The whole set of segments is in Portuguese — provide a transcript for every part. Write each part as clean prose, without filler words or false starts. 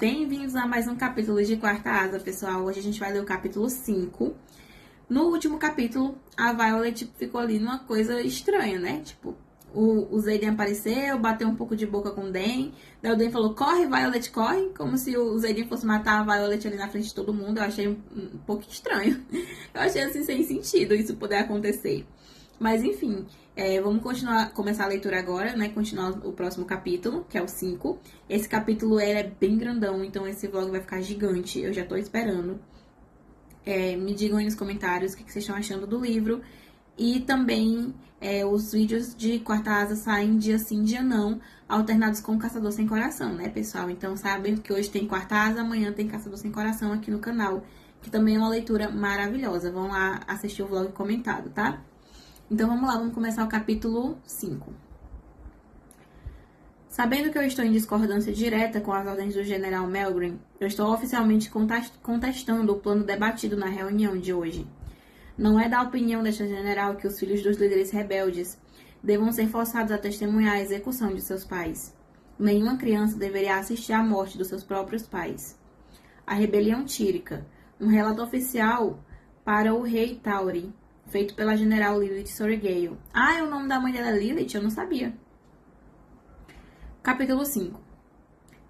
Bem-vindos a mais um capítulo de Quarta Asa, pessoal. Hoje a gente vai ler o capítulo 5. No último capítulo, a Violet ficou ali numa coisa estranha, né? Tipo, o Xaden apareceu, bateu um pouco de boca com o Dan. Daí o Dan falou, corre, Violet, corre. Como se o Xaden fosse matar a Violet ali na frente de todo mundo. Eu achei um pouco estranho. Eu achei assim, sem sentido isso poder acontecer. Mas enfim, vamos começar a leitura agora, né? Continuar o próximo capítulo, que é o 5. Esse capítulo é bem grandão, então esse vlog vai ficar gigante. Eu já tô esperando. Me digam aí nos comentários o que vocês estão achando do livro. E também os vídeos de Quarta Asa saem dia sim, dia não, alternados com Caçador Sem Coração, né, pessoal? Então sabem que hoje tem Quarta Asa, amanhã tem Caçador Sem Coração aqui no canal, que também é uma leitura maravilhosa. Vão lá assistir o vlog comentado, tá? Então vamos lá, vamos começar o capítulo 5. Sabendo que eu estou em discordância direta com as ordens do General Melgren, eu estou oficialmente contestando o plano debatido na reunião de hoje. Não é da opinião desta general que os filhos dos líderes rebeldes devam ser forçados a testemunhar a execução de seus pais. Nenhuma criança deveria assistir à morte dos seus próprios pais. A rebelião tírica, um relato oficial para o rei Tauri, feito pela general Lilith Sorgale. É o nome da mãe dela é Lilith? Eu não sabia. Capítulo 5.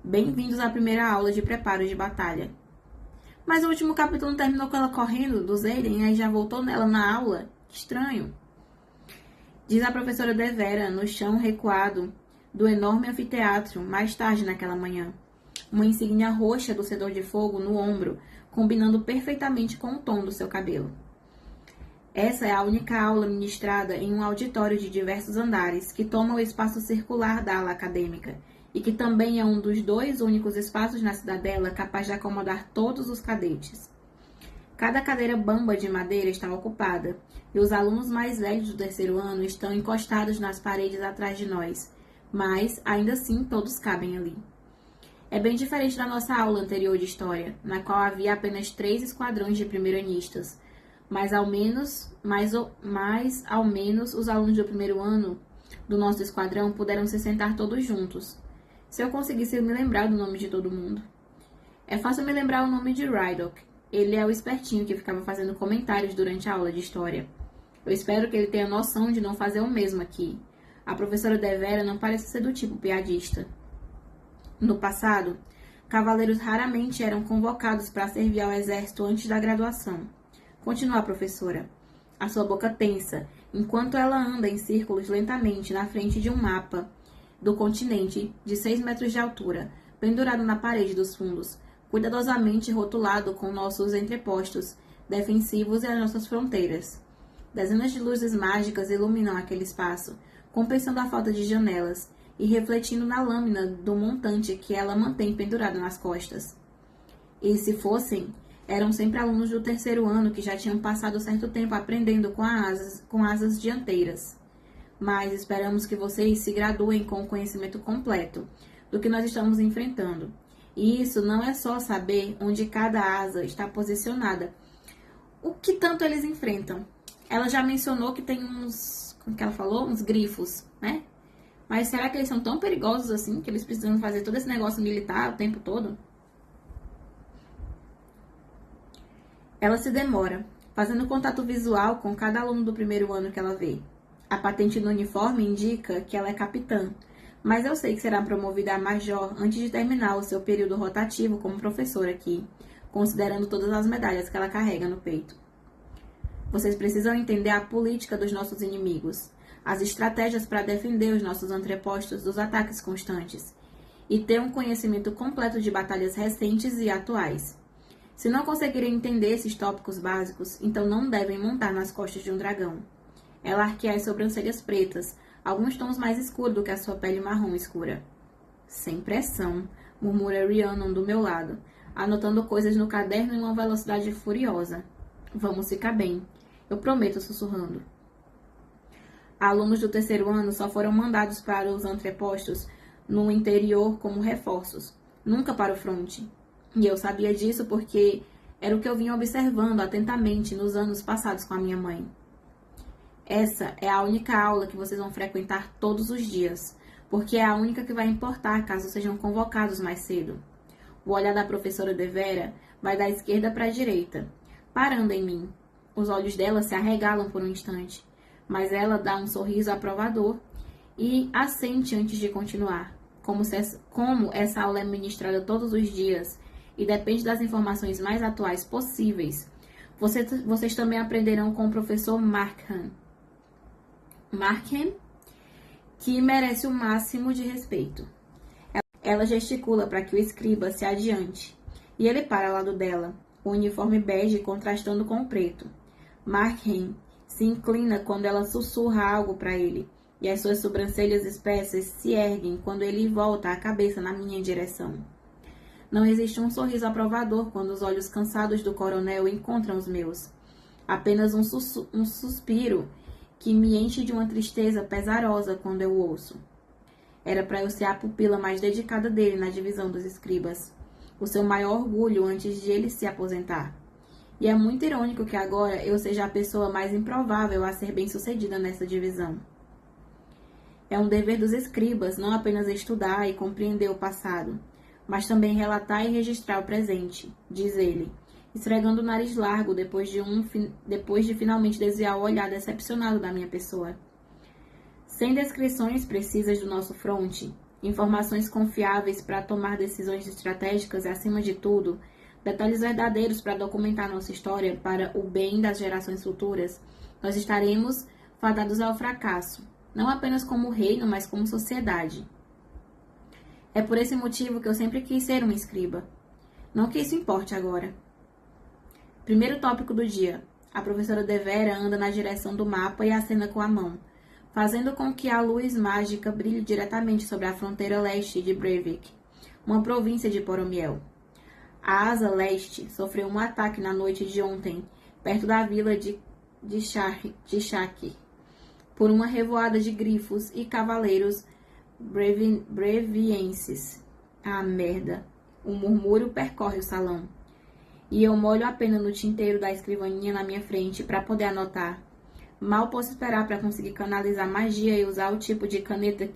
Bem-vindos à primeira aula de preparo de batalha. Mas o último capítulo não terminou com ela correndo do Xaden, aí já voltou nela na aula? Que estranho. Diz a professora Devera no chão recuado do enorme anfiteatro mais tarde naquela manhã. Uma insígnia roxa do Cedor de Fogo no ombro, combinando perfeitamente com o tom do seu cabelo. Essa é a única aula ministrada em um auditório de diversos andares que toma o espaço circular da ala acadêmica e que também é um dos 2 únicos espaços na cidadela capaz de acomodar todos os cadetes. Cada cadeira bamba de madeira está ocupada e os alunos mais velhos do 3º ano estão encostados nas paredes atrás de nós, mas ainda assim todos cabem ali. É bem diferente da nossa aula anterior de história, na qual havia apenas 3 esquadrões de primeiranistas, mas ao menos os alunos do 1º ano do nosso esquadrão puderam se sentar todos juntos. Se eu conseguisse me lembrar do nome de todo mundo. É fácil me lembrar o nome de Rydok. Ele é o espertinho que ficava fazendo comentários durante a aula de história. Eu espero que ele tenha noção de não fazer o mesmo aqui. A professora Devera não parece ser do tipo piadista. No passado, cavaleiros raramente eram convocados para servir ao exército antes da graduação. Continua a professora, a sua boca tensa, enquanto ela anda em círculos lentamente na frente de um mapa do continente de 6 metros de altura, pendurado na parede dos fundos, cuidadosamente rotulado com nossos entrepostos defensivos e as nossas fronteiras. Dezenas de luzes mágicas iluminam aquele espaço, compensando a falta de janelas e refletindo na lâmina do montante que ela mantém pendurado nas costas. E se fossem, eram sempre alunos do 3º ano que já tinham passado certo tempo aprendendo com asas dianteiras. Mas esperamos que vocês se graduem com o conhecimento completo do que nós estamos enfrentando. E isso não é só saber onde cada asa está posicionada. O que tanto eles enfrentam? Ela já mencionou que tem como que ela falou? Uns grifos, né? Mas será que eles são tão perigosos assim que eles precisam fazer todo esse negócio militar o tempo todo? Ela se demora, fazendo contato visual com cada aluno do 1º ano que ela vê. A patente no uniforme indica que ela é capitã, mas eu sei que será promovida a major antes de terminar o seu período rotativo como professora aqui, considerando todas as medalhas que ela carrega no peito. Vocês precisam entender a política dos nossos inimigos, as estratégias para defender os nossos entrepostos dos ataques constantes, e ter um conhecimento completo de batalhas recentes e atuais. Se não conseguirem entender esses tópicos básicos, então não devem montar nas costas de um dragão. Ela arqueia as sobrancelhas pretas, alguns tons mais escuros do que a sua pele marrom escura. Sem pressão, murmura Rhiannon do meu lado, anotando coisas no caderno em uma velocidade furiosa. Vamos ficar bem. Eu prometo, sussurrando. Alunos do 3º ano só foram mandados para os entrepostos no interior como reforços, nunca para o fronte. E eu sabia disso porque era o que eu vinha observando atentamente nos anos passados com a minha mãe. Essa é a única aula que vocês vão frequentar todos os dias, porque é a única que vai importar caso sejam convocados mais cedo. O olhar da professora Devera vai da esquerda para a direita, parando em mim. Os olhos dela se arregalam por um instante, mas ela dá um sorriso aprovador e assente antes de continuar. Como essa aula é ministrada todos os dias e depende das informações mais atuais possíveis, vocês também aprenderão com o professor Markham, que merece o máximo de respeito. Ela gesticula para que o escriba se adiante, e ele para ao lado dela, o uniforme bege contrastando com o preto. Markham se inclina quando ela sussurra algo para ele, e as suas sobrancelhas espessas se erguem quando ele volta a cabeça na minha direção. Não existe um sorriso aprovador quando os olhos cansados do coronel encontram os meus. Apenas um suspiro que me enche de uma tristeza pesarosa quando eu ouço. Era para eu ser a pupila mais dedicada dele na divisão dos escribas, o seu maior orgulho antes de ele se aposentar. E é muito irônico que agora eu seja a pessoa mais improvável a ser bem-sucedida nessa divisão. É um dever dos escribas não apenas estudar e compreender o passado, mas também relatar e registrar o presente, diz ele, esfregando o nariz largo depois de finalmente desviar o olhar decepcionado da minha pessoa. Sem descrições precisas do nosso fronte, informações confiáveis para tomar decisões estratégicas e, acima de tudo, detalhes verdadeiros para documentar nossa história para o bem das gerações futuras, nós estaremos fadados ao fracasso, não apenas como reino, mas como sociedade. É por esse motivo que eu sempre quis ser uma escriba. Não que isso importe agora. Primeiro tópico do dia. A professora Devera anda na direção do mapa e acena com a mão, fazendo com que a luz mágica brilhe diretamente sobre a fronteira leste de Breivik, uma província de Poromiel. A asa leste sofreu um ataque na noite de ontem, perto da vila de Shaki, por uma revoada de grifos e cavaleiros brevienses. Ah, merda! Um murmúrio percorre o salão. E eu molho a pena no tinteiro da escrivaninha na minha frente para poder anotar. Mal posso esperar para conseguir canalizar magia e usar o tipo de caneta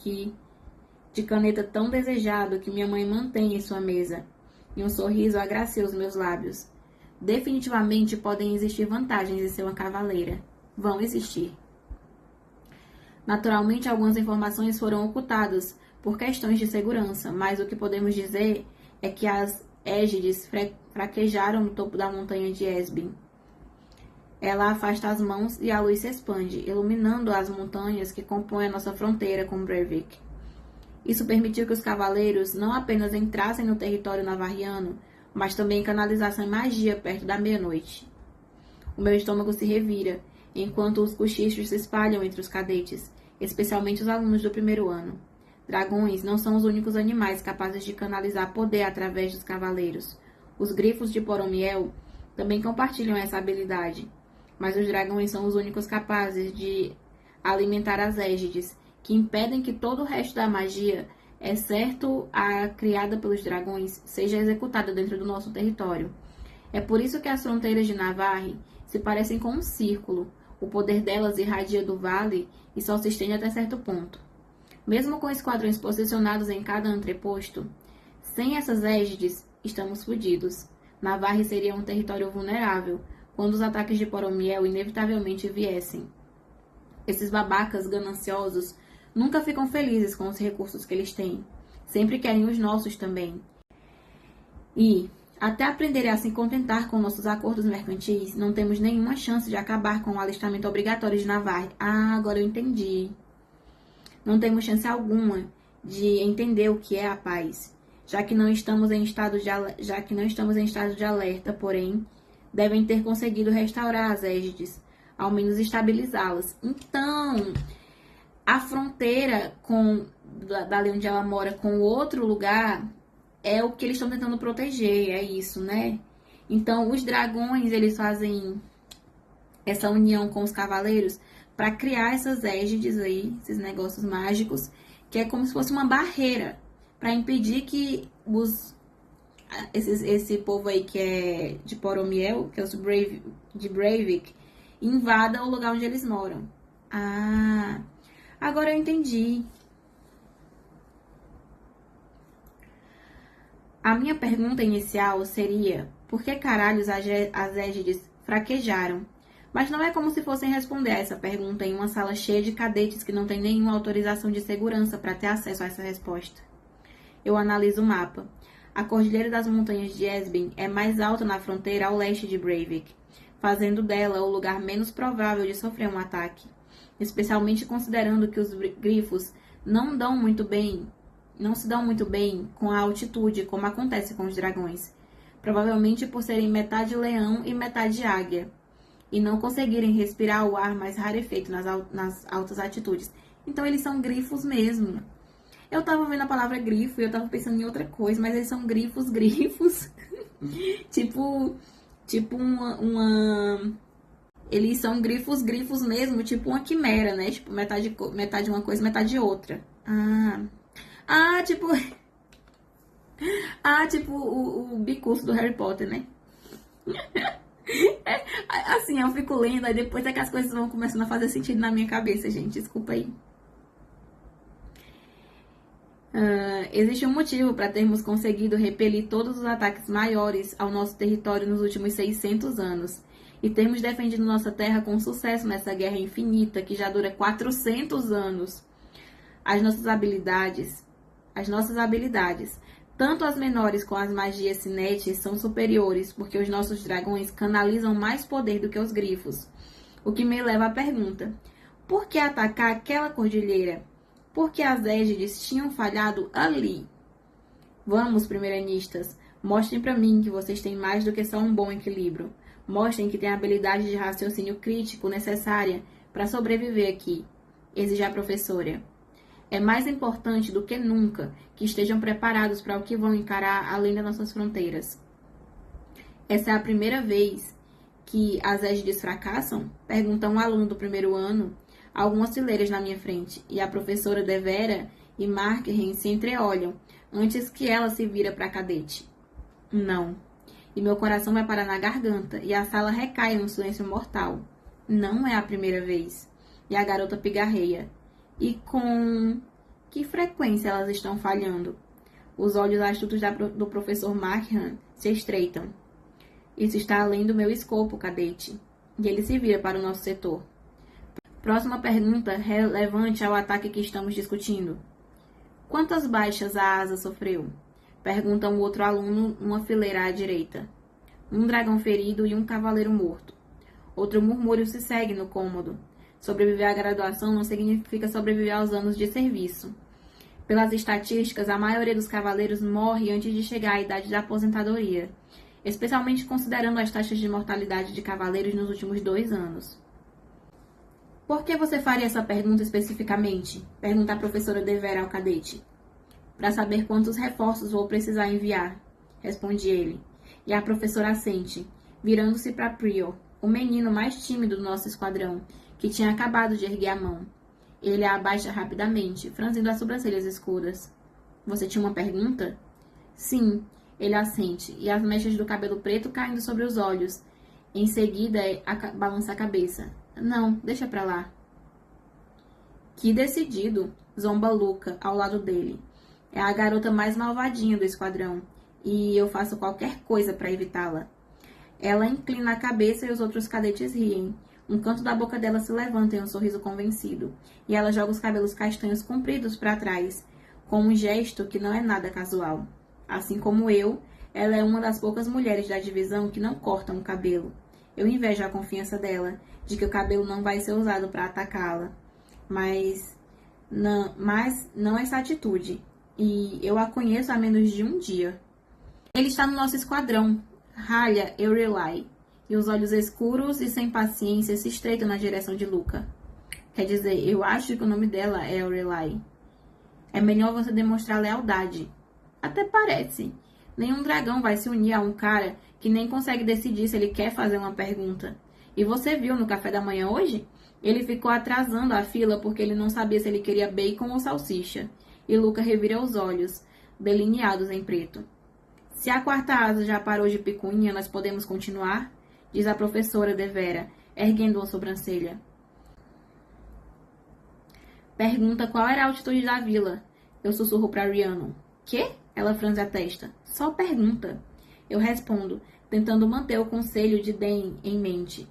tão desejado que minha mãe mantém em sua mesa. E um sorriso agracia os meus lábios. Definitivamente podem existir vantagens em ser uma cavaleira. Vão existir. Naturalmente, algumas informações foram ocultadas por questões de segurança, mas o que podemos dizer é que as égides fraquejaram no topo da montanha de Esbin. Ela afasta as mãos e a luz se expande, iluminando as montanhas que compõem a nossa fronteira com Breivik. Isso permitiu que os cavaleiros não apenas entrassem no território navarriano, mas também canalizassem magia perto da meia-noite. O meu estômago se revira, enquanto os cochichos se espalham entre os cadetes, especialmente os alunos do primeiro ano. Dragões não são os únicos animais capazes de canalizar poder através dos cavaleiros. Os grifos de Poromiel também compartilham essa habilidade, mas os dragões são os únicos capazes de alimentar as égides, que impedem que todo o resto da magia, exceto a criada pelos dragões, seja executada dentro do nosso território. É por isso que as fronteiras de Navarre se parecem com um círculo. O poder delas irradia do vale e só se estende até certo ponto. Mesmo com esquadrões posicionados em cada entreposto, sem essas égides, estamos fodidos. Navarre seria um território vulnerável quando os ataques de Poromiel inevitavelmente viessem. Esses babacas gananciosos nunca ficam felizes com os recursos que eles têm. Sempre querem os nossos também. E, até aprenderem a se contentar com nossos acordos mercantis, não temos nenhuma chance de acabar com o alistamento obrigatório de Navarre. Ah, agora eu entendi. Não temos chance alguma de entender o que é a paz, já que não estamos em estado de alerta, porém, devem ter conseguido restaurar as égides, ao menos estabilizá-las. Então, a fronteira dali onde ela mora com o outro lugar é o que eles estão tentando proteger, é isso, né? Então, os dragões, eles fazem essa união com os cavaleiros para criar essas égides aí, esses negócios mágicos, que é como se fosse uma barreira para impedir que esse povo aí que é de Poromiel, que é os de Breivik, invada o lugar onde eles moram. Ah, agora eu entendi. A minha pergunta inicial seria: por que caralhos as égides fraquejaram? Mas não é como se fossem responder a essa pergunta em uma sala cheia de cadetes que não tem nenhuma autorização de segurança para ter acesso a essa resposta. Eu analiso o mapa. A Cordilheira das Montanhas de Esben é mais alta na fronteira ao leste de Breivik, fazendo dela o lugar menos provável de sofrer um ataque, especialmente considerando que os grifos não se dão muito bem com a altitude, como acontece com os dragões, provavelmente por serem metade leão e metade águia, e não conseguirem respirar o ar mais rarefeito nas altas altitudes. Então eles são grifos mesmo. Eu tava vendo a palavra grifo e eu tava pensando em outra coisa, mas eles são grifos. tipo uma... Eles são grifos mesmo, tipo uma quimera, né? Tipo, metade uma coisa, metade outra. Tipo o bicurso do Harry Potter, né? Assim, eu fico lendo, aí depois é que as coisas vão começando a fazer sentido na minha cabeça, gente. Desculpa aí. Existe um motivo para termos conseguido repelir todos os ataques maiores ao nosso território nos últimos 600 anos e termos defendido nossa terra com sucesso nessa guerra infinita que já dura 400 anos. As nossas habilidades, tanto as menores com as magias cinéticas, são superiores porque os nossos dragões canalizam mais poder do que os grifos. O que me leva à pergunta: por que atacar aquela cordilheira? Porque as égides tinham falhado ali. Vamos, primeirenistas, mostrem para mim que vocês têm mais do que só um bom equilíbrio. Mostrem que têm a habilidade de raciocínio crítico necessária para sobreviver aqui, exige a professora. É mais importante do que nunca que estejam preparados para o que vão encarar além das nossas fronteiras. Essa é a primeira vez que as égides fracassam? Pergunta um aluno do primeiro ano. Algumas fileiras na minha frente, e a professora Devera e Markhen se entreolham, antes que ela se vira para a cadete. Não. E meu coração vai parar na garganta, e a sala recai num silêncio mortal. Não é a primeira vez. E a garota pigarreia. E com que frequência elas estão falhando? Os olhos astutos do professor Markhen se estreitam. Isso está além do meu escopo, cadete. E ele se vira para o nosso setor. Próxima pergunta relevante ao ataque que estamos discutindo. Quantas baixas a asa sofreu? Pergunta um outro aluno numa fileira à direita. Um dragão ferido e um cavaleiro morto. Outro murmúrio se segue no cômodo. Sobreviver à graduação não significa sobreviver aos anos de serviço. Pelas estatísticas, a maioria dos cavaleiros morre antes de chegar à idade da aposentadoria, especialmente considerando as taxas de mortalidade de cavaleiros nos últimos 2 anos. Por que você faria essa pergunta especificamente? Pergunta a professora Devera ao cadete. Para saber quantos reforços vou precisar enviar, responde ele. E a professora assente, virando-se para Prior, o menino mais tímido do nosso esquadrão, que tinha acabado de erguer a mão. Ele a abaixa rapidamente, franzindo as sobrancelhas escuras. Você tinha uma pergunta? Sim, ele assente, e as mechas do cabelo preto caindo sobre os olhos. Em seguida, balança a cabeça. Não, deixa pra lá. Que decidido, zomba Luca ao lado dele. É a garota mais malvadinha do esquadrão, e eu faço qualquer coisa para evitá-la. Ela inclina a cabeça e os outros cadetes riem. Um canto da boca dela se levanta em um sorriso convencido, e ela joga os cabelos castanhos compridos para trás, com um gesto que não é nada casual. Assim como eu, ela é uma das poucas mulheres da divisão que não cortam o cabelo. Eu invejo a confiança dela, de que o cabelo não vai ser usado para atacá-la. Mas não essa atitude. E eu a conheço há menos de um dia. Ele está no nosso esquadrão, ralha Eurelai, e os olhos escuros e sem paciência se estreitam na direção de Luca. Quer dizer, eu acho que o nome dela é Eurelai. É melhor você demonstrar lealdade. Até parece. Nenhum dragão vai se unir a um cara que nem consegue decidir se ele quer fazer uma pergunta. E você viu no café da manhã hoje? Ele ficou atrasando a fila porque ele não sabia se ele queria bacon ou salsicha. E Luca revira os olhos, delineados em preto. Se a quarta asa já parou de picuinha, nós podemos continuar? Diz a professora Devera, erguendo uma sobrancelha. Pergunta qual era a altitude da vila. Eu sussurro para Rhiannon. Quê? Ela franze a testa. Só pergunta. Eu respondo, tentando manter o conselho de Dan em mente.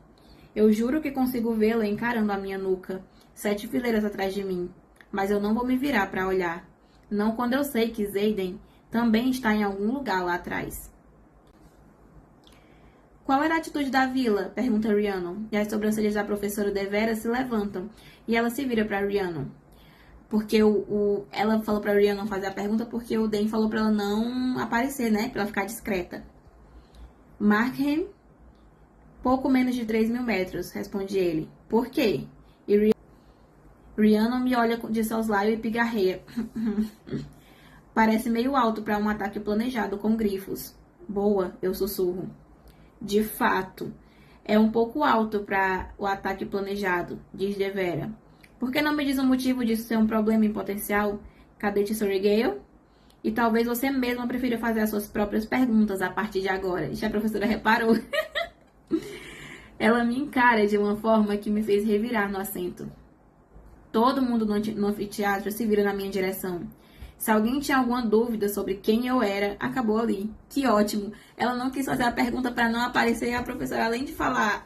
Eu juro que consigo vê-la encarando a minha nuca, 7 fileiras atrás de mim. Mas eu não vou me virar para olhar. Não quando eu sei que Zayden também está em algum lugar lá atrás. Qual era a atitude da vila? Pergunta Rhiannon. E as sobrancelhas da professora Devera se levantam. E ela se vira para Rhiannon. Porque ela falou para Rhiannon fazer a pergunta porque o Dan falou para ela não aparecer, né? Para ela ficar discreta. Markham, pouco menos de 3.000 metros, responde ele. Por quê? E Rhiannon me olha de soslaio e pigarreia. Parece meio alto para um ataque planejado com grifos. Boa, eu sussurro. De fato, é um pouco alto para o ataque planejado, diz Devera. Por que não me diz o motivo disso ser um problema em potencial, cadete Sorrigale? E talvez você mesma prefira fazer as suas próprias perguntas a partir de agora. E a professora reparou. Ela me encara de uma forma que me fez revirar no assento. Todo mundo no anfiteatro se vira na minha direção. Se alguém tinha alguma dúvida sobre quem eu era, acabou ali. Que ótimo! Ela não quis fazer a pergunta para não aparecer e a professora, além de falar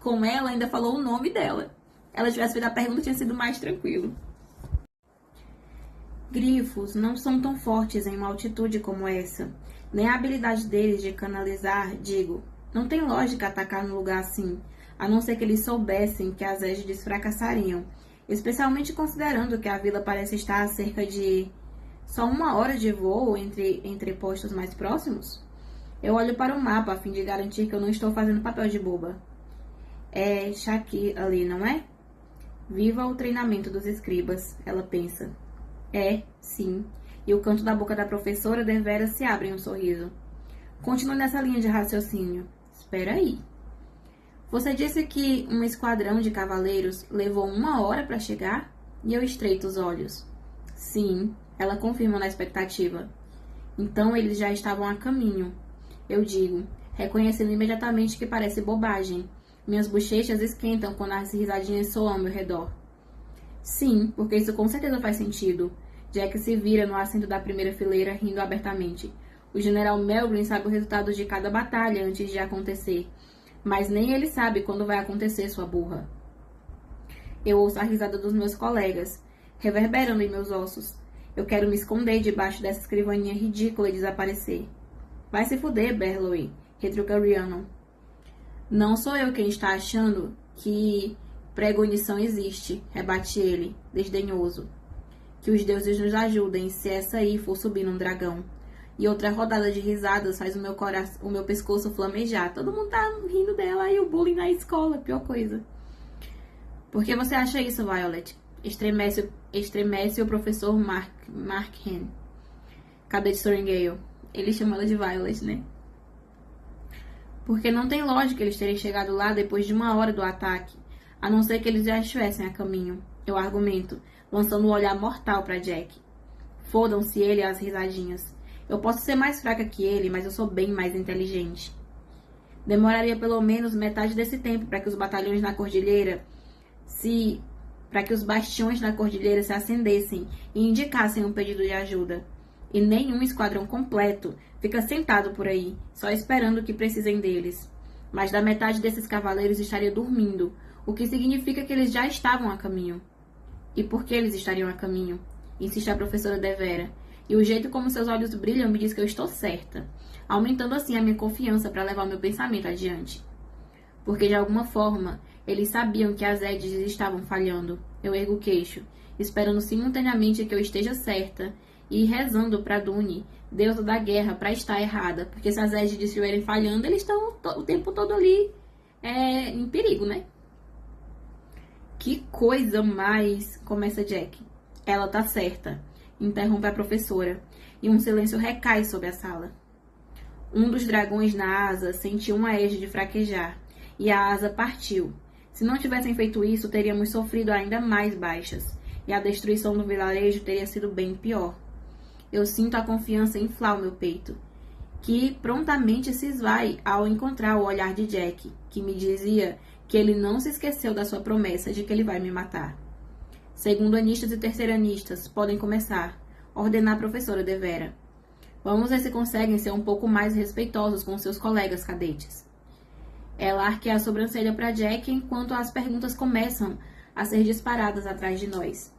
com ela, ainda falou o nome dela. Ela tivesse feito a pergunta, tinha sido mais tranquilo. Grifos não são tão fortes em uma altitude como essa. Nem a habilidade deles de canalizar, digo. Não tem lógica atacar num lugar assim, a não ser que eles soubessem que as égides fracassariam, especialmente considerando que a vila parece estar a cerca de só 1 hora de voo entre postos mais próximos. Eu olho para o mapa a fim de garantir que eu não estou fazendo papel de boba. É Shaki ali, não é? Viva o treinamento dos escribas, ela pensa. É, sim. E o canto da boca da professora Devera se abre em um sorriso. Continue nessa linha de raciocínio. Espera aí. Você disse que um esquadrão de cavaleiros levou 1 hora para chegar? E eu estreito os olhos. Sim, ela confirma na expectativa. Então eles já estavam a caminho. Eu digo, reconhecendo imediatamente que parece bobagem. Minhas bochechas esquentam quando as risadinhas soam ao meu redor. Sim, porque isso com certeza faz sentido. Jack se vira no assento da primeira fileira, rindo abertamente. O general Melgren sabe o resultado de cada batalha antes de acontecer. Mas nem ele sabe quando vai acontecer, sua burra. Eu ouço a risada dos meus colegas, reverberando em meus ossos. Eu quero me esconder debaixo dessa escrivaninha ridícula e desaparecer. Vai se fuder, Berlow, retruca Rhiannon. Não sou eu quem está achando que pregonição existe, rebate ele, desdenhoso. Que os deuses nos ajudem se essa aí for subir num dragão. E outra rodada de risadas faz o meu pescoço flamejar. Todo mundo tá rindo dela e o bullying na escola, pior coisa. Por que você acha isso, Violet? Estremece o professor Markham. Cadete Sorrigale. Ele chama ela de Violet, né? Porque não tem lógica eles terem chegado lá depois de 1 hora do ataque. A não ser que eles já estivessem a caminho. Eu argumento, lançando um olhar mortal para Jack. Fodam-se ele e as risadinhas. Eu posso ser mais fraca que ele, mas eu sou bem mais inteligente. Demoraria pelo menos metade desse tempo para que os batalhões na cordilheira para que os bastiões na cordilheira se acendessem e indicassem um pedido de ajuda. E nenhum esquadrão completo fica sentado por aí, só esperando que precisem deles. Mas da metade desses cavaleiros estaria dormindo, o que significa que eles já estavam a caminho. E por que eles estariam a caminho? Insiste a professora Devera. E o jeito como seus olhos brilham me diz que eu estou certa, aumentando assim a minha confiança para levar o meu pensamento adiante. Porque de alguma forma, eles sabiam que as édides estavam falhando. Eu ergo o queixo, esperando simultaneamente que eu esteja certa e rezando para Dune, deusa da guerra, para estar errada. Porque se as édides estiverem falhando, eles estão o tempo todo ali em perigo, né? Que coisa mais... Começa Jack. Ela tá certa. Interrompe a professora, e um silêncio recai sobre a sala. Um dos dragões na asa sentiu uma égide fraquejar, e a asa partiu. Se não tivessem feito isso, teríamos sofrido ainda mais baixas, e a destruição do vilarejo teria sido bem pior. Eu sinto a confiança inflar o meu peito, que prontamente se esvai ao encontrar o olhar de Jack, que me dizia que ele não se esqueceu da sua promessa de que ele vai me matar. Segundo-anistas e terceiranistas, podem começar, ordena a professora Devera. Vamos ver se conseguem ser um pouco mais respeitosos com seus colegas cadetes. Ela arqueia a sobrancelha para Jack enquanto as perguntas começam a ser disparadas atrás de nós.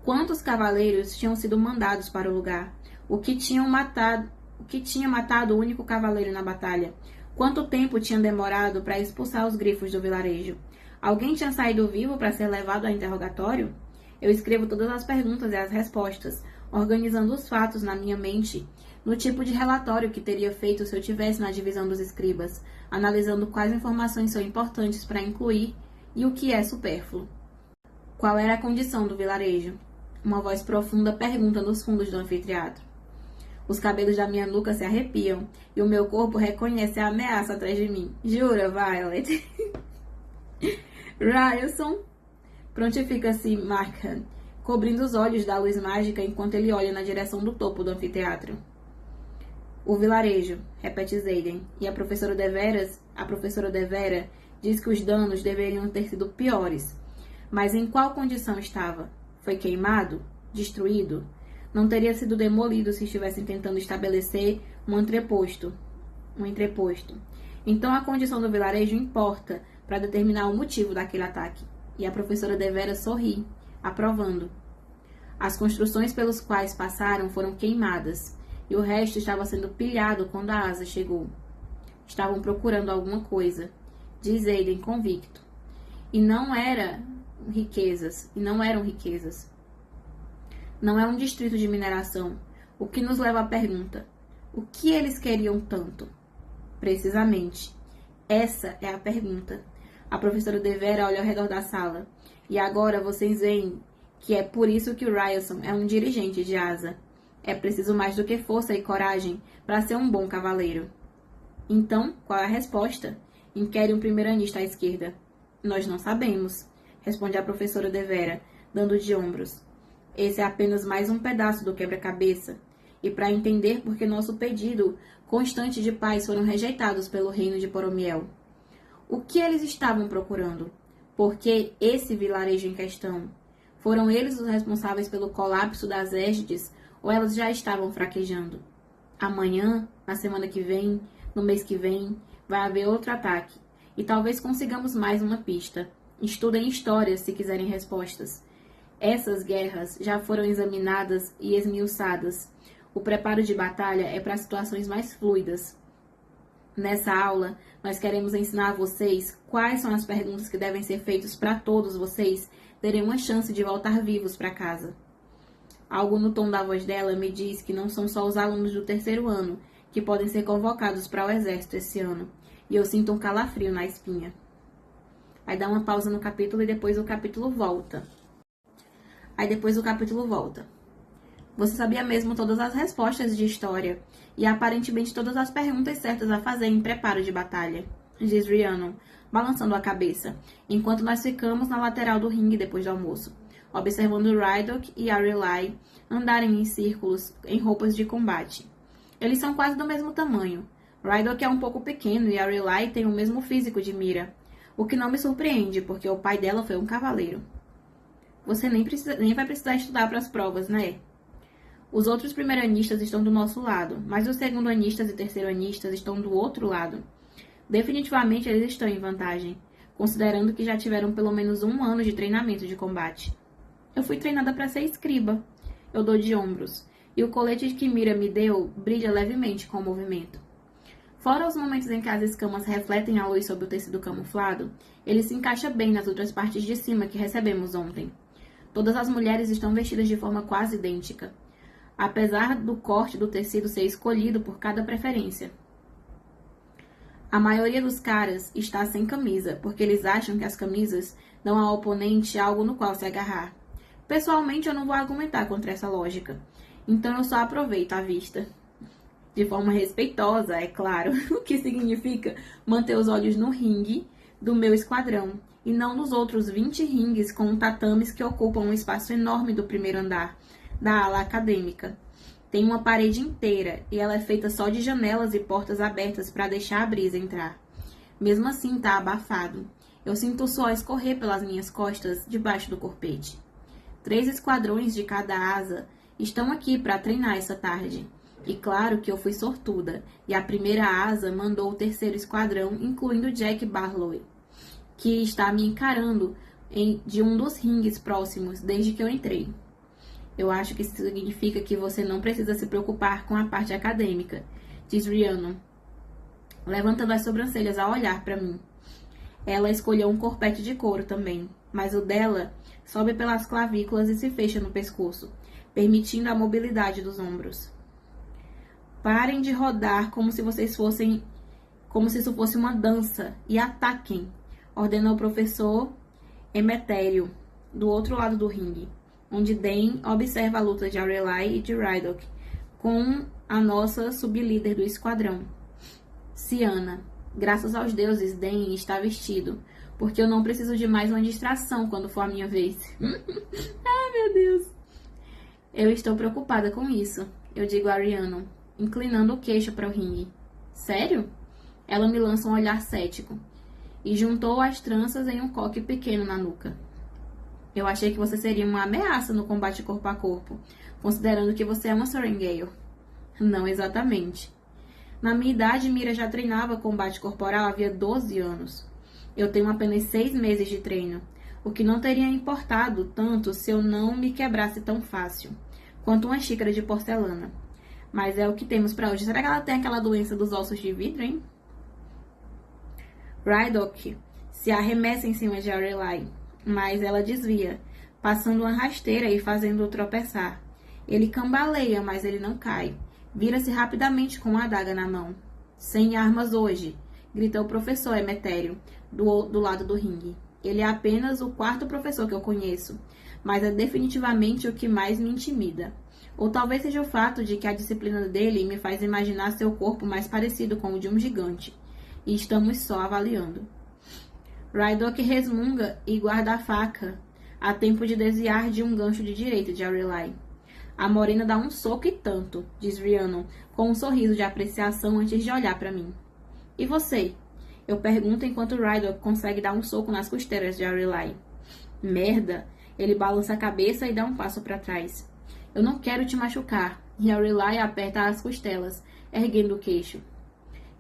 Quantos cavaleiros tinham sido mandados para o lugar? O que tinha matado o único cavaleiro na batalha? Quanto tempo tinha demorado para expulsar os grifos do vilarejo? Alguém tinha saído vivo para ser levado a interrogatório? Eu escrevo todas as perguntas e as respostas, organizando os fatos na minha mente, no tipo de relatório que teria feito se eu tivesse na divisão dos escribas, analisando quais informações são importantes para incluir e o que é supérfluo. Qual era a condição do vilarejo? Uma voz profunda pergunta nos fundos do anfiteatro. Os cabelos da minha nuca se arrepiam e o meu corpo reconhece a ameaça atrás de mim. Jura, Violet? Ryerson? Prontifica-se Markham, cobrindo os olhos da luz mágica enquanto ele olha na direção do topo do anfiteatro. O vilarejo, repete Xaden, e a professora Devera diz que os danos deveriam ter sido piores. Mas em qual condição estava? Foi queimado? Destruído? Não teria sido demolido se estivessem tentando estabelecer um entreposto. Então a condição do vilarejo importa para determinar o motivo daquele ataque. E a professora Devera sorri, aprovando. As construções pelos quais passaram foram queimadas, e o resto estava sendo pilhado quando a asa chegou. Estavam procurando alguma coisa, diz Aiden convicto. E não eram riquezas. Não é um distrito de mineração, o que nos leva à pergunta: o que eles queriam tanto? Precisamente, essa é a pergunta. A professora Devera olha ao redor da sala. E agora vocês veem que é por isso que o Ryerson é um dirigente de asa. É preciso mais do que força e coragem para ser um bom cavaleiro. Então, qual é a resposta? Inquire um primeiro-anista à esquerda. Nós não sabemos, responde a professora Devera, dando de ombros. Esse é apenas mais um pedaço do quebra-cabeça. E para entender por que nosso pedido constante de paz foram rejeitados pelo reino de Poromiel. O que eles estavam procurando? Por que esse vilarejo em questão? Foram eles os responsáveis pelo colapso das Ésgides ou elas já estavam fraquejando? Amanhã, na semana que vem, no mês que vem, vai haver outro ataque. E talvez consigamos mais uma pista. Estudem histórias se quiserem respostas. Essas guerras já foram examinadas e esmiuçadas. O preparo de batalha é para situações mais fluidas. Nessa aula, nós queremos ensinar a vocês quais são as perguntas que devem ser feitas para todos vocês terem uma chance de voltar vivos para casa. Algo no tom da voz dela me diz que não são só os alunos do 3º ano que podem ser convocados para o exército esse ano, e eu sinto um calafrio na espinha. Aí dá uma pausa no capítulo e depois o capítulo volta. Você sabia mesmo todas as respostas de história e aparentemente todas as perguntas certas a fazer em preparo de batalha, diz Rhiannon, balançando a cabeça, enquanto nós ficamos na lateral do ringue depois do almoço, observando Rydok e Arelai andarem em círculos em roupas de combate. Eles são quase do mesmo tamanho. Rydok é um pouco pequeno e Arelai tem o mesmo físico de Mira, o que não me surpreende, porque o pai dela foi um cavaleiro. Você nem vai precisar estudar para as provas, né? Os outros primeiro-anistas estão do nosso lado, mas os segundo-anistas e terceiro-anistas estão do outro lado. Definitivamente eles estão em vantagem, considerando que já tiveram pelo menos 1 ano de treinamento de combate. Eu fui treinada para ser escriba. Eu dou de ombros, e o colete que Mira me deu brilha levemente com o movimento. Fora os momentos em que as escamas refletem a luz sobre o tecido camuflado, ele se encaixa bem nas outras partes de cima que recebemos ontem. Todas as mulheres estão vestidas de forma quase idêntica, apesar do corte do tecido ser escolhido por cada preferência. A maioria dos caras está sem camisa, porque eles acham que as camisas dão ao oponente algo no qual se agarrar. Pessoalmente, eu não vou argumentar contra essa lógica, então eu só aproveito a vista. De forma respeitosa, é claro, o que significa manter os olhos no ringue do meu esquadrão, e não nos outros 20 ringues com tatames que ocupam um espaço enorme do primeiro andar, da ala acadêmica. Tem uma parede inteira e ela é feita só de janelas e portas abertas para deixar a brisa entrar. Mesmo assim, tá abafado. Eu sinto o suor escorrer pelas minhas costas debaixo do corpete. 3 esquadrões de cada asa estão aqui para treinar essa tarde. E claro que eu fui sortuda, e a primeira asa mandou o terceiro esquadrão, incluindo Jack Barlow, que está me encarando de um dos ringues próximos desde que eu entrei. Eu acho que isso significa que você não precisa se preocupar com a parte acadêmica, diz Rhiannon, levantando as sobrancelhas ao olhar para mim. Ela escolheu um corpete de couro também, mas o dela sobe pelas clavículas e se fecha no pescoço, permitindo a mobilidade dos ombros. Parem de rodar como se isso fosse uma dança e ataquem, ordenou o professor Emetério, do outro lado do ringue, onde Dan observa a luta de Aurelai e de Rydok com a nossa sublíder do esquadrão. Ciana, graças aos deuses, Dan está vestido, porque eu não preciso de mais uma distração quando for a minha vez. Ai, meu Deus. Eu estou preocupada com isso, eu digo a Rhiannon, inclinando o queixo para o ringue. Sério? Ela me lança um olhar cético e juntou as tranças em um coque pequeno na nuca. Eu achei que você seria uma ameaça no combate corpo a corpo, considerando que você é uma Sorengale. Não exatamente. Na minha idade, Mira já treinava combate corporal havia 12 anos. Eu tenho apenas 6 meses de treino, o que não teria importado tanto se eu não me quebrasse tão fácil, quanto uma xícara de porcelana. Mas é o que temos para hoje. Será que ela tem aquela doença dos ossos de vidro, hein? Rydok se arremessa em cima de Aurelai, mas ela desvia, passando uma rasteira e fazendo-o tropeçar. Ele cambaleia, mas ele não cai. Vira-se rapidamente com uma adaga na mão. Sem armas hoje, grita o professor Emetério, do lado do ringue. Ele é apenas o 4º professor que eu conheço, mas é definitivamente o que mais me intimida. Ou talvez seja o fato de que a disciplina dele me faz imaginar seu corpo mais parecido com o de um gigante. E estamos só avaliando. Rydok resmunga e guarda a faca, a tempo de desviar de um gancho de direita de Aurelai. A morena dá um soco e tanto, diz Rhiannon, com um sorriso de apreciação antes de olhar para mim. E você? Eu pergunto enquanto Rydok consegue dar um soco nas costeiras de Aurelai. Merda! Ele balança a cabeça e dá um passo para trás. Eu não quero te machucar. E Aurelai aperta as costelas, erguendo o queixo.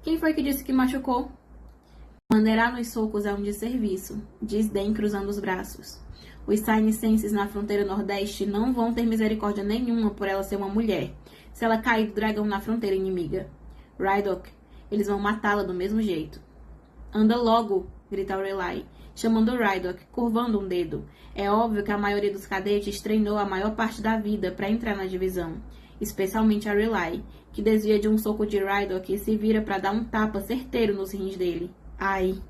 Quem foi que disse que machucou? Maneirar nos socos é um desserviço, diz Dan cruzando os braços. Os Sainesenses na fronteira nordeste não vão ter misericórdia nenhuma por ela ser uma mulher, se ela cair do dragão na fronteira inimiga. Rydok, eles vão matá-la do mesmo jeito. Anda logo, grita Aurelai, chamando Rydok, curvando um dedo. É óbvio que a maioria dos cadetes treinou a maior parte da vida para entrar na divisão, especialmente Aurelai, que desvia de um soco de Rydok e se vira para dar um tapa certeiro nos rins dele. Ai,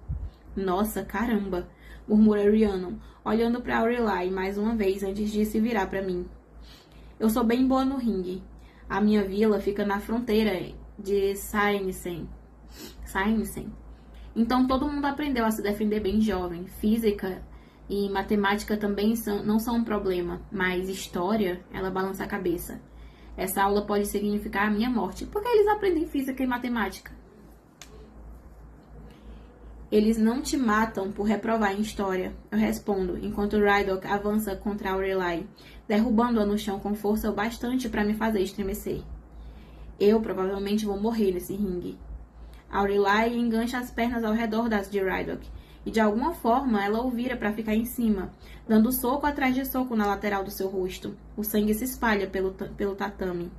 nossa, caramba, murmura Rhiannon, olhando para Aurelai mais uma vez antes de se virar para mim. Eu sou bem boa no ringue. A minha vila fica na fronteira de Sainisen. Então todo mundo aprendeu a se defender bem jovem. Física e matemática também não são um problema, mas história, ela balança a cabeça. Essa aula pode significar a minha morte. Por que eles aprendem física e matemática? Eles não te matam por reprovar em história, eu respondo, enquanto Rydok avança contra Aurelai, derrubando-a no chão com força o bastante para me fazer estremecer. Eu provavelmente vou morrer nesse ringue. Aurelai engancha as pernas ao redor das de Rydok, e de alguma forma ela o vira para ficar em cima, dando soco atrás de soco na lateral do seu rosto. O sangue se espalha pelo tatame.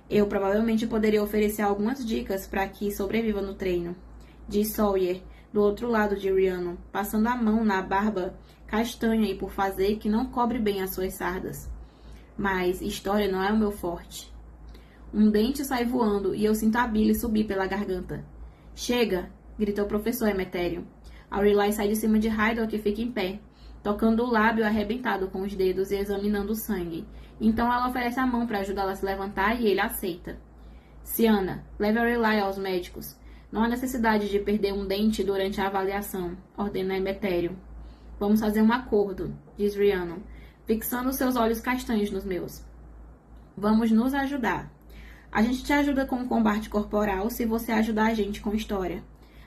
Eu provavelmente poderia oferecer algumas dicas para que sobreviva no treino, diz Sawyer, do outro lado de Rhiannon, passando a mão na barba castanha e por fazer que não cobre bem as suas sardas. Mas história não é o meu forte. Um dente sai voando e eu sinto a bile subir pela garganta. Chega! Grita o professor Emetério. Aurelai sai de cima de Rydok e fica em pé, tocando o lábio arrebentado com os dedos e examinando o sangue. Então ela oferece a mão para ajudá-la a se levantar e ele aceita. Ciana, leve Aurelai aos médicos. Não há necessidade de perder um dente durante a avaliação, ordena Emetério. Vamos fazer um acordo, diz Rhiannon, fixando seus olhos castanhos nos meus. Vamos nos ajudar. A gente te ajuda com o combate corporal se você ajudar a gente com história.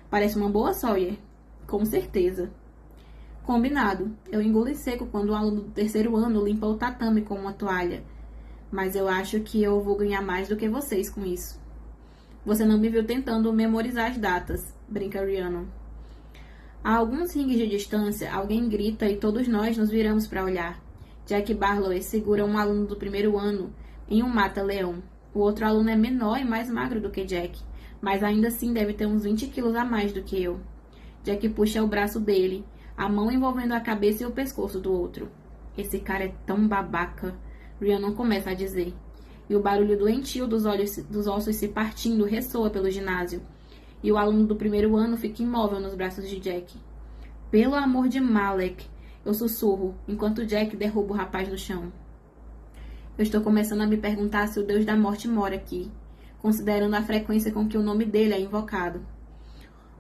Parece uma boa, Sawyer? Com certeza. Combinado. Eu engulo em seco quando o aluno do 3º ano limpa o tatame com uma toalha. mas eu acho que eu vou ganhar mais do que vocês com isso. Você não me viu tentando memorizar as datas, brinca Rhiannon. A alguns rings de distância, alguém grita e todos nós nos viramos para olhar. Jack Barlow segura um aluno do primeiro ano em um mata-leão. O outro aluno é menor e mais magro do que Jack, mas ainda assim deve ter uns 20 quilos a mais do que eu. Jack puxa o braço dele, a mão envolvendo a cabeça e o pescoço do outro. Esse cara é tão babaca, Rhiannon começa a dizer. E o barulho doentio dos ossos se partindo ressoa pelo ginásio. E o aluno do primeiro ano fica imóvel nos braços de Jack. Pelo amor de Malek, eu sussurro, enquanto Jack derruba o rapaz no chão. Eu estou começando a me perguntar se o Deus da Morte mora aqui, considerando a frequência com que o nome dele é invocado.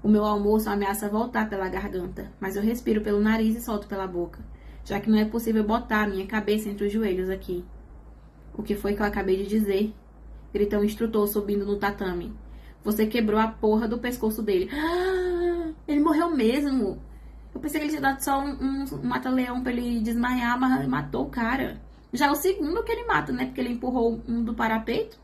O meu almoço ameaça voltar pela garganta, mas eu respiro pelo nariz e solto pela boca, já que não é possível botar a minha cabeça entre os joelhos aqui. O que foi que eu acabei de dizer? Grita um instrutor subindo no tatame. Você quebrou a porra do pescoço dele. Ah, ele morreu mesmo. Eu pensei que ele tinha dado só um mata-leão pra ele desmaiar, mas matou o cara. Já é o segundo que ele mata, né? Porque ele empurrou um do parapeito.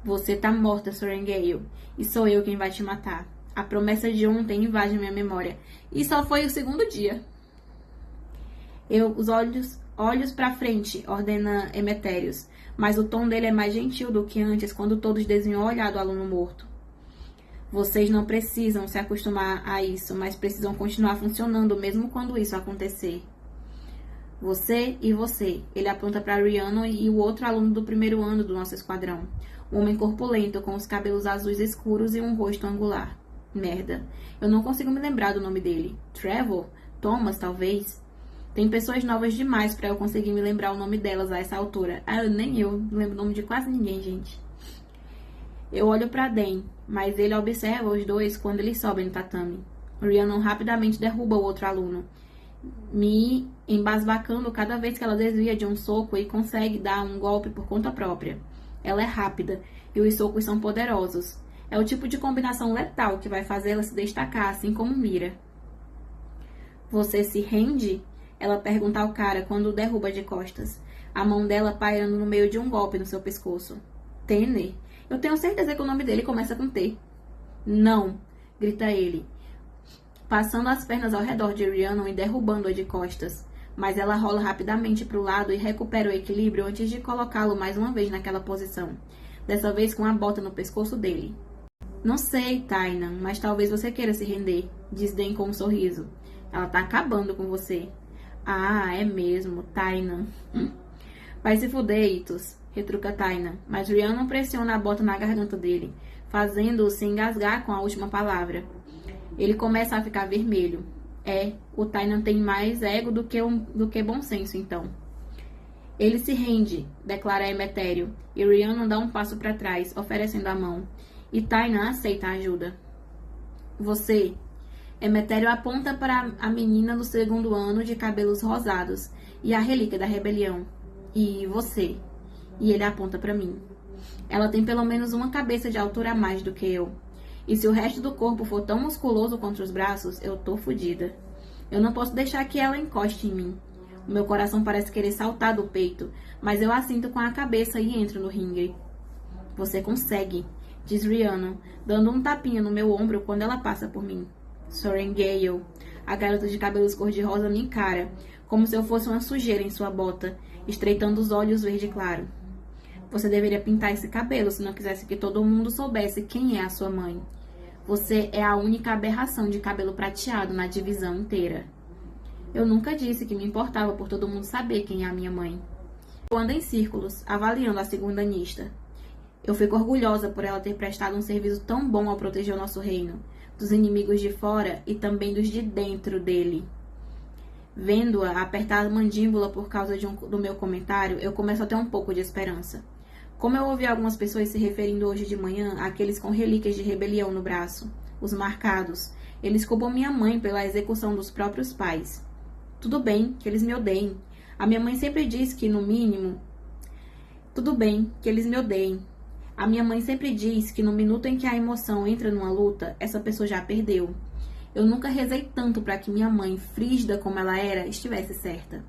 Você tá morta, Sorengale. E sou eu quem vai te matar. A promessa de ontem invade minha memória. E só foi o segundo dia. Os olhos pra frente, ordena Emeterius. Mas o tom dele é mais gentil do que antes, quando todos desviam o olhar do aluno morto. Vocês não precisam se acostumar a isso, mas precisam continuar funcionando mesmo quando isso acontecer. Você e você. Ele aponta para Rhiannon e o outro aluno do primeiro ano do nosso esquadrão. Um homem corpulento, com os cabelos azuis escuros e um rosto angular. Merda. Eu não consigo me lembrar do nome dele. Trevor? Thomas, talvez? Tem pessoas novas demais para eu conseguir me lembrar o nome delas a essa altura. Nem eu não lembro o nome de quase ninguém, gente. Eu olho para Dan, mas ele observa os dois quando eles sobem no tatame. Rhiannon rapidamente derruba o outro aluno, me embasbacando cada vez que ela desvia de um soco e consegue dar um golpe por conta própria. Ela é rápida e os socos são poderosos. É o tipo de combinação letal que vai fazê-la se destacar, assim como Mira. Você se rende? Ela pergunta ao cara quando o derruba de costas, a mão dela pairando no meio de um golpe no seu pescoço. Tanner? Eu tenho certeza que o nome dele começa com T. Não, grita ele, passando as pernas ao redor de Rhiannon e derrubando-a de costas. Mas ela rola rapidamente para o lado e recupera o equilíbrio antes de colocá-lo mais uma vez naquela posição, dessa vez com a bota no pescoço dele. Não sei, Tainan, mas talvez você queira se render, diz Dan com um sorriso. Ela tá acabando com você. Ah, é mesmo, Tainan. Vai se fuder, Itos, retruca Tainan, mas Rhiannon pressiona a bota na garganta dele, fazendo-o se engasgar com a última palavra. Ele começa a ficar vermelho. O Tainan tem mais ego do que bom senso, então. Ele se rende, declara Emetério, e Rhiannon dá um passo para trás, oferecendo a mão. E Tainan aceita a ajuda. Você... Emetério aponta para a menina do segundo ano de cabelos rosados e a relíquia da rebelião. E você? E ele aponta para mim. Ela tem pelo menos uma cabeça de altura a mais do que eu. E se o resto do corpo for tão musculoso contra os braços, eu tô fodida. Eu não posso deixar que ela encoste em mim. O meu coração parece querer saltar do peito, mas eu assinto com a cabeça e entro no ringue. Você consegue, diz Rhiannon, dando um tapinha no meu ombro quando ela passa por mim. Sorengale, a garota de cabelos cor-de-rosa me encara, como se eu fosse uma sujeira em sua bota, estreitando os olhos verde claro. Você deveria pintar esse cabelo se não quisesse que todo mundo soubesse quem é a sua mãe. Você é a única aberração de cabelo prateado na divisão inteira. Eu nunca disse que me importava por todo mundo saber quem é a minha mãe. Eu ando em círculos, avaliando a segunda Nista. Eu fico orgulhosa por ela ter prestado um serviço tão bom ao proteger o nosso reino, dos inimigos de fora e também dos de dentro dele. Vendo-a apertar a mandíbula por causa do meu comentário, eu começo a ter um pouco de esperança. Como eu ouvi algumas pessoas se referindo hoje de manhã àqueles com relíquias de rebelião no braço, os marcados, eles culpam minha mãe pela execução dos próprios pais. Tudo bem que eles me odeiem. A minha mãe sempre diz que, no mínimo... Tudo bem que eles me odeiem. A minha mãe sempre diz que no minuto em que a emoção entra numa luta, essa pessoa já perdeu. Eu nunca rezei tanto para que minha mãe, frígida como ela era, estivesse certa.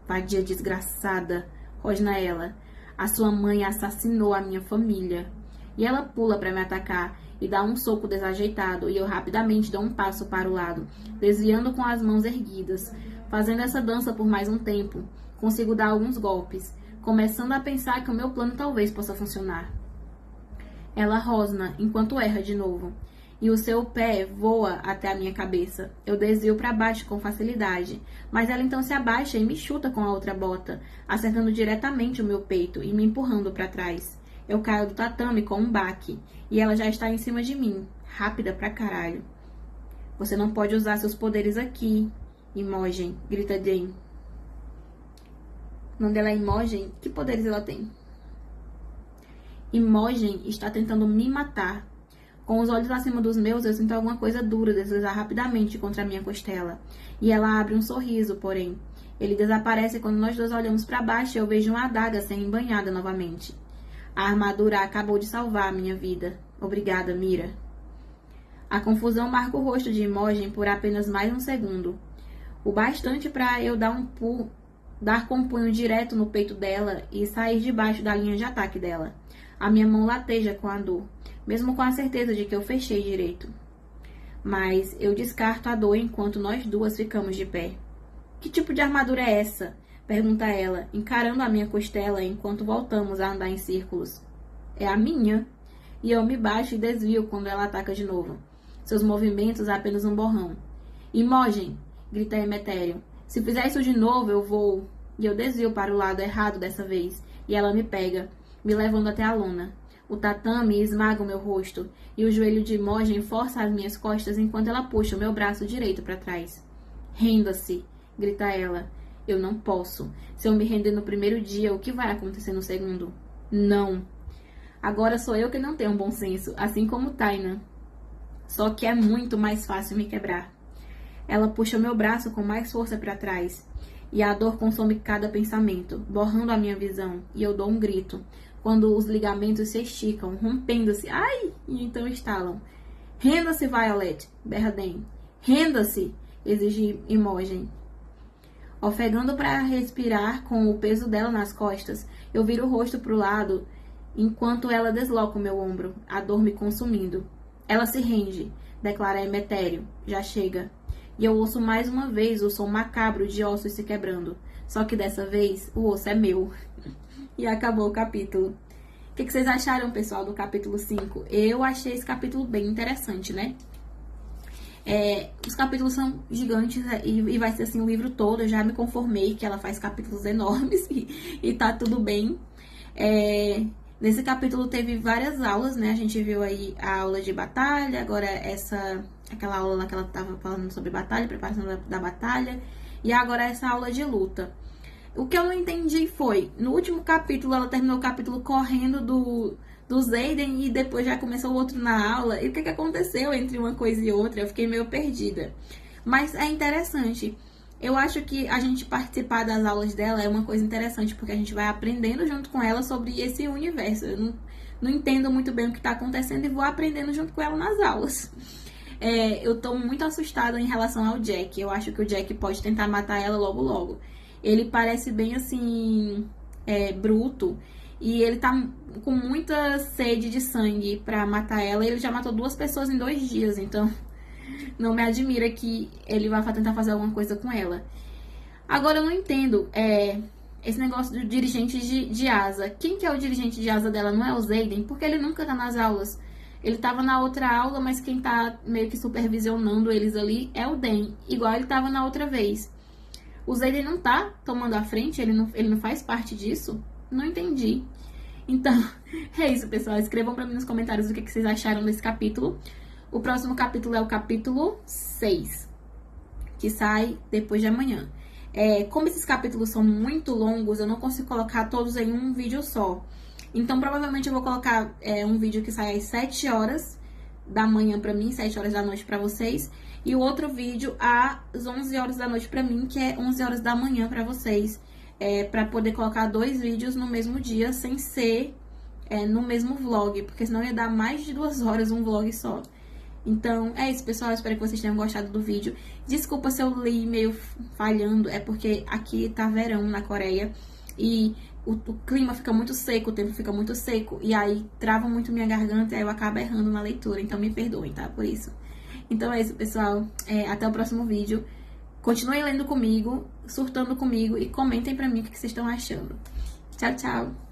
Vadia desgraçada, rosna ela. A sua mãe assassinou a minha família. E ela pula para me atacar e dá um soco desajeitado, e eu rapidamente dou um passo para o lado, desviando com as mãos erguidas. Fazendo essa dança por mais um tempo, consigo dar alguns golpes, começando a pensar que o meu plano talvez possa funcionar. Ela rosna enquanto erra de novo, e o seu pé voa até a minha cabeça. Eu desvio para baixo com facilidade, mas ela então se abaixa e me chuta com a outra bota, acertando diretamente o meu peito e me empurrando para trás. Eu caio do tatame com um baque, e ela já está em cima de mim, rápida pra caralho. Você não pode usar seus poderes aqui, Imogen, grita Jane. O nome dela é Imogen? Que poderes ela tem? Imogen está tentando me matar. Com os olhos acima dos meus, eu sinto alguma coisa dura deslizar rapidamente contra a minha costela. E ela abre um sorriso, porém. Ele desaparece quando nós dois olhamos para baixo e eu vejo uma adaga sendo embanhada novamente. A armadura acabou de salvar a minha vida. Obrigada, Mira. A confusão marca o rosto de Imogen por apenas mais um segundo. O bastante para eu dar com um punho direto no peito dela e sair debaixo da linha de ataque dela. A minha mão lateja com a dor, mesmo com a certeza de que eu fechei direito. Mas eu descarto a dor enquanto nós duas ficamos de pé. Que tipo de armadura é essa? Pergunta ela, encarando a minha costela enquanto voltamos a andar em círculos. É a minha. E eu me baixo e desvio quando ela ataca de novo. Seus movimentos apenas um borrão. Imogen, grita Emetério. Se fizer isso de novo, eu vou... E eu desvio para o lado errado dessa vez. E ela me pega, me levando até a lona. O tatame esmaga o meu rosto. E o joelho de Imogen força as minhas costas enquanto ela puxa o meu braço direito para trás. Renda-se, grita ela. Eu não posso. Se eu me render no primeiro dia, o que vai acontecer no segundo? Não. Agora sou eu que não tenho um bom senso, assim como Taina. Só que é muito mais fácil me quebrar. Ela puxa meu braço com mais força para trás. E a dor consome cada pensamento, borrando a minha visão. E eu dou um grito, quando os ligamentos se esticam, rompendo-se. Ai! E então estalam. Renda-se, Violet, berra Dan. Renda-se, exige Imogen. Ofegando para respirar com o peso dela nas costas, eu viro o rosto para o lado, enquanto ela desloca o meu ombro, a dor me consumindo. Ela se rende, declara Emetério. Já chega. E eu ouço mais uma vez o som macabro de ossos se quebrando. Só que dessa vez, o osso é meu. E acabou o capítulo. O que vocês acharam, pessoal, do capítulo 5? Eu achei esse capítulo bem interessante, né? Os capítulos são gigantes e vai ser assim o livro todo. Eu já me conformei que ela faz capítulos enormes e tá tudo bem. Nesse capítulo teve várias aulas, né? A gente viu aí a aula de batalha, agora aquela aula lá que ela tava falando sobre batalha, preparação da batalha, e agora essa aula de luta. O que eu não entendi foi, no último capítulo, ela terminou o capítulo correndo do Xaden e depois já começou o outro na aula. E o que aconteceu entre uma coisa e outra? Eu fiquei meio perdida. Mas é interessante. Eu acho que a gente participar das aulas dela é uma coisa interessante, porque a gente vai aprendendo junto com ela sobre esse universo. Eu não entendo muito bem o que está acontecendo e vou aprendendo junto com ela nas aulas. Eu tô muito assustada em relação ao Jack. Eu acho que o Jack pode tentar matar ela logo logo. Ele parece bem assim, bruto. E ele tá com muita sede de sangue pra matar ela. Ele já matou 2 pessoas em 2 dias, então não me admira que ele vai tentar fazer alguma coisa com ela. Agora eu não entendo esse negócio do dirigente de asa. Quem que é o dirigente de asa dela? Não é o Xaden? Porque ele nunca tá nas aulas. Ele tava na outra aula, mas quem tá meio que supervisionando eles ali é o Dan. Igual ele tava na outra vez. O Xaden não tá tomando a frente? Ele não faz parte disso? Não entendi. Então, é isso, pessoal. Escrevam pra mim nos comentários o que vocês acharam desse capítulo. O próximo capítulo é o capítulo 6, que sai depois de amanhã. Como esses capítulos são muito longos, eu não consigo colocar todos em um vídeo só. Então, provavelmente eu vou colocar um vídeo que sai às 7 horas da manhã pra mim, 7 horas da noite pra vocês. E o outro vídeo às 11 horas da noite pra mim, que é 11 horas da manhã pra vocês. Pra poder colocar 2 vídeos no mesmo dia, sem ser no mesmo vlog. Porque senão ia dar mais de 2 horas um vlog só. Então, é isso, pessoal. Eu espero que vocês tenham gostado do vídeo. Desculpa se eu li meio falhando, é porque aqui tá verão na Coreia. E o clima fica muito seco, o tempo fica muito seco, e aí trava muito minha garganta e aí eu acabo errando na leitura, então me perdoem, tá? Por isso. Então é isso, pessoal. Até o próximo vídeo. Continuem lendo comigo, surtando comigo e comentem pra mim o que vocês estão achando. Tchau, tchau!